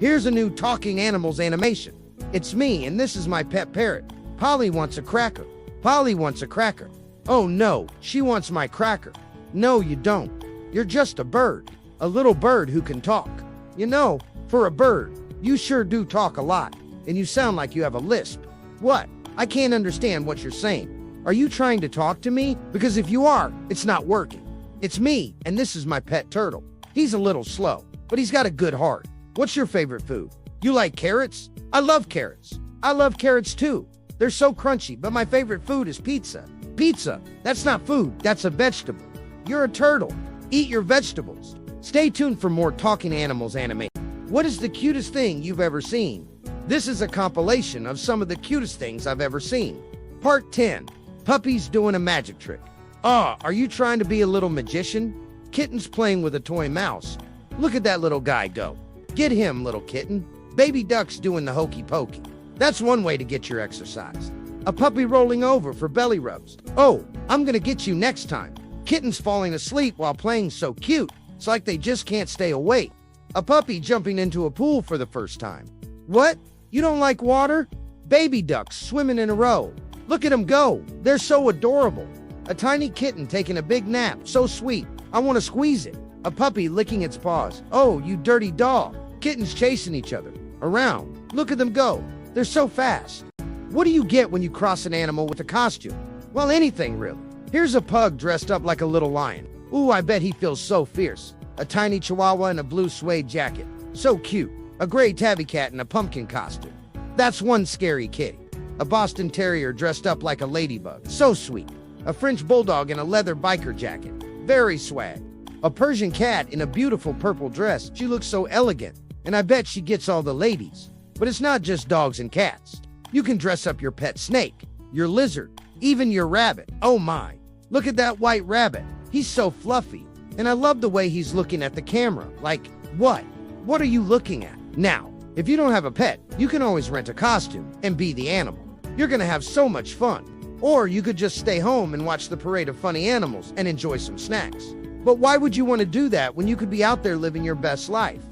Here's a new talking animals animation. It's me, and this is my pet parrot. Polly wants a cracker. Polly wants a cracker. Oh no, she wants my cracker. No, you don't. You're just a bird. A little bird who can talk. You know, for a bird, you sure do talk a lot, and you sound like you have a lisp. What? I can't understand what you're saying. Are you trying to talk to me? Because if you are, it's not working. It's me, and this is my pet turtle. He's a little slow, but he's got a good heart. What's your favorite food? You like carrots? I love carrots. I love carrots too. They're so crunchy, but my favorite food is pizza. Pizza, that's not food, that's a vegetable. You're a turtle. Eat your vegetables. Stay tuned for more talking animals animation. What is the cutest thing you've ever seen? This is a compilation of some of the cutest things I've ever seen. Part 10. Puppies doing a magic trick. Are you trying to be a little magician? Kitten's playing with a toy mouse. Look at that little guy go. Get him, little kitten. Baby duck's doing the hokey pokey. That's one way to get your exercise. A puppy rolling over for belly rubs. Oh, I'm gonna get you next time. Kitten's falling asleep while playing so cute. It's like they just can't stay awake. A puppy jumping into a pool for the first time. What? You don't like water? Baby ducks swimming in a row. Look at them go. They're so adorable. A tiny kitten taking a big nap. So sweet. I want to squeeze it. A puppy licking its paws. Oh, you dirty dog. Kittens chasing each other around. Look at them go. They're so fast. What do you get when you cross an animal with a costume? Well, anything really. Here's a pug dressed up like a little lion. Ooh, I bet he feels so fierce. A tiny chihuahua in a blue suede jacket. So cute. A gray tabby cat in a pumpkin costume. That's one scary kitty. A Boston Terrier dressed up like a ladybug. So sweet. A French bulldog in a leather biker jacket. Very swag. A Persian cat in a beautiful purple dress. She looks so elegant, and I bet she gets all the ladies. But it's not just dogs and cats. You can dress up your pet snake, your lizard, even your rabbit. Oh my. Look at that white rabbit. He's so fluffy. And I love the way he's looking at the camera. Like, what? What are you looking at? Now, if you don't have a pet, you can always rent a costume and be the animal. You're gonna have so much fun. Or you could just stay home and watch the parade of funny animals and enjoy some snacks. But why would you want to do that when you could be out there living your best life?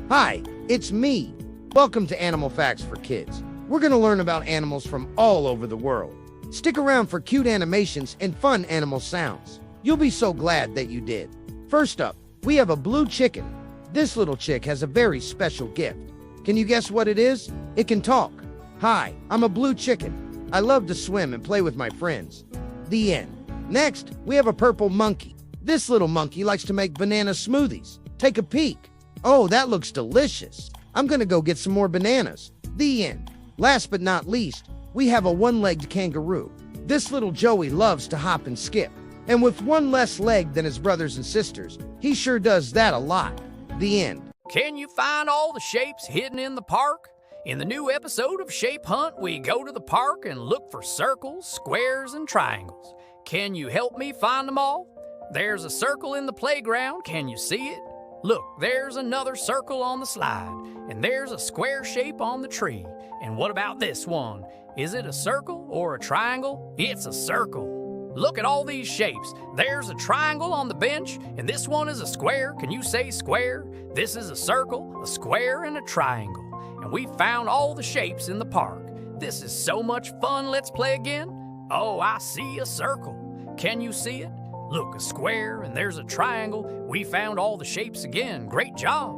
Hi, it's me. Welcome to Animal Facts for Kids. We're gonna learn about animals from all over the world. Stick around for cute animations and fun animal sounds. You'll be so glad that you did. First up, we have a blue chicken. This little chick has a very special gift. Can you guess what it is? It can talk. Hi, I'm a blue chicken. I love to swim and play with my friends. The end. Next, we have a purple monkey. This little monkey likes to make banana smoothies. Take a peek. Oh, that looks delicious. I'm gonna go get some more bananas. The end. Last but not least, we have a one-legged kangaroo. This little Joey loves to hop and skip. And with one less leg than his brothers and sisters, he sure does that a lot. The end. Can you find all the shapes hidden in the park? In the new episode of Shape Hunt, we go to the park and look for circles, squares, and triangles. Can you help me find them all? There's a circle in the playground. Can you see it? Look, there's another circle on the slide, and there's a square shape on the tree. And what about this one? Is it a circle or a triangle? It's a circle. Look at all these shapes. There's a triangle on the bench, and this one is a square. Can you say square? This is a circle, a square, and a triangle. And we found all the shapes in the park. This is so much fun. Let's play again. Oh, I see a circle. Can you see it? Look, a square, and there's a triangle. We found all the shapes again. Great job.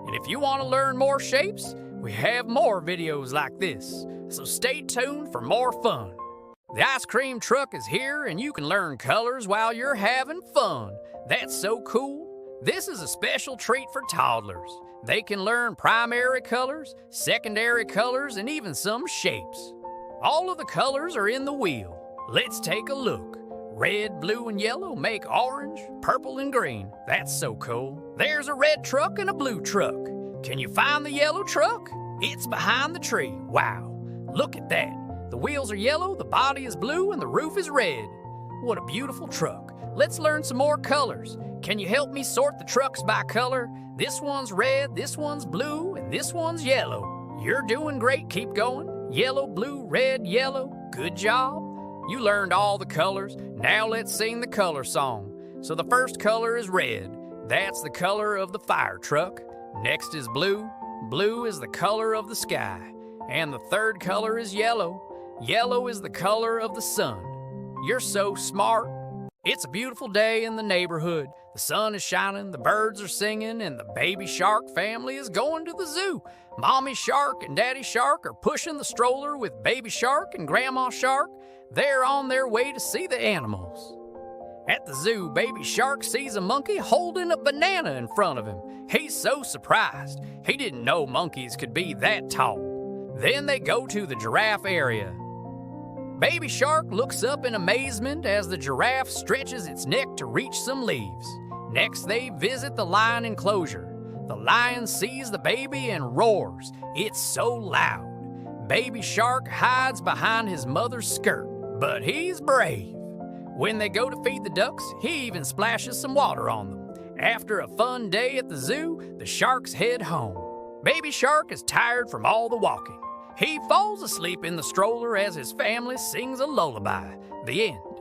And if you want to learn more shapes, we have more videos like this. So stay tuned for more fun. The ice cream truck is here, and you can learn colors while you're having fun. That's so cool. This is a special treat for toddlers. They can learn primary colors, secondary colors, and even some shapes. All of the colors are in the wheel. Let's take a look. Red, blue, and yellow make orange, purple, and green. That's so cool. There's a red truck and a blue truck. Can you find the yellow truck? It's behind the tree. Wow, look at that. The wheels are yellow, the body is blue, and the roof is red. What a beautiful truck. Let's learn some more colors. Can you help me sort the trucks by color? This one's red, this one's blue, and this one's yellow. You're doing great. Keep going. Yellow, blue, red, yellow. Good job. You learned all the colors. Now let's sing the color song. So the first color is red. That's the color of the fire truck. Next is blue. Blue is the color of the sky. And the third color is yellow. Yellow is the color of the sun. You're so smart. It's a beautiful day in the neighborhood. The sun is shining, the birds are singing, and the baby shark family is going to the zoo. Mommy shark and daddy shark are pushing the stroller with baby shark and grandma shark. They're on their way to see the animals. At the zoo, baby shark sees a monkey holding a banana in front of him. He's so surprised. He didn't know monkeys could be that tall. Then they go to the giraffe area. Baby shark looks up in amazement as the giraffe stretches its neck to reach some leaves. Next, they visit the lion enclosure. The lion sees the baby and roars. It's so loud. Baby shark hides behind his mother's skirt, but he's brave. When they go to feed the ducks, he even splashes some water on them. After a fun day at the zoo, the sharks head home. Baby shark is tired from all the walking. He falls asleep in the stroller as his family sings a lullaby. The end.